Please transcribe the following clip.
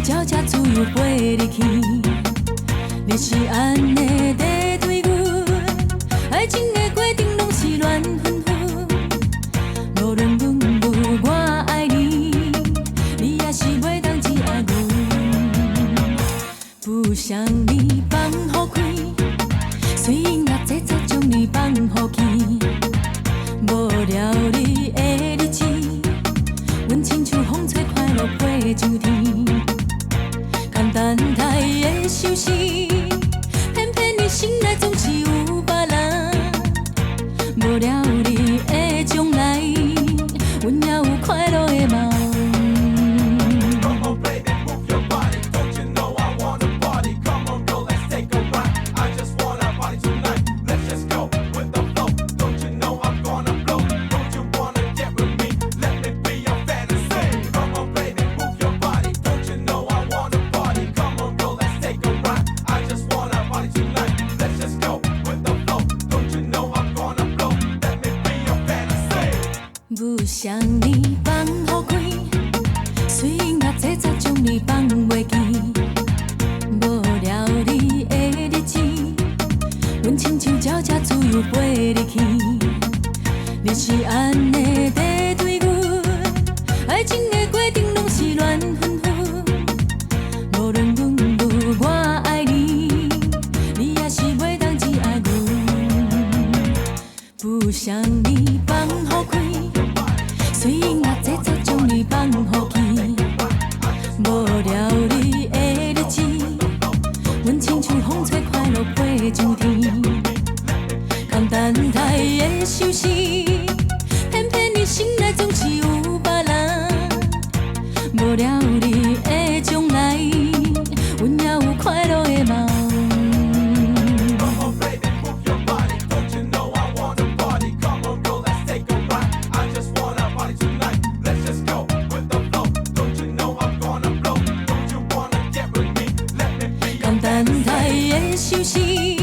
鸟才自由飞入去。你是安尼在对阮，爱情的过程拢是乱纷纷。无论阮有我爱你，你也是袂当只爱阮。不想你放予开，随音乐节奏将你放予去。无聊你的日子，阮亲像风吹快乐飞上天。简单待的相思，偏偏你心内总是有别人。无了你的将来，阮也有快乐的梦。不想你放予开，随音乐节奏将你放袂记。无了你的日子，阮亲像鸟才自由飞入去。你是安尼在对阮，爱情的过程拢是乱纷纷。无论阮有我爱你，你也是袂当只爱阮。不想你放予开。随音乐节奏将你放予去，无了你的日子，阮亲像风吹快乐飞上天。简单待的相思，偏偏你心内总是有别人。无了你的将来，阮也有快乐的梦。简单待的相思。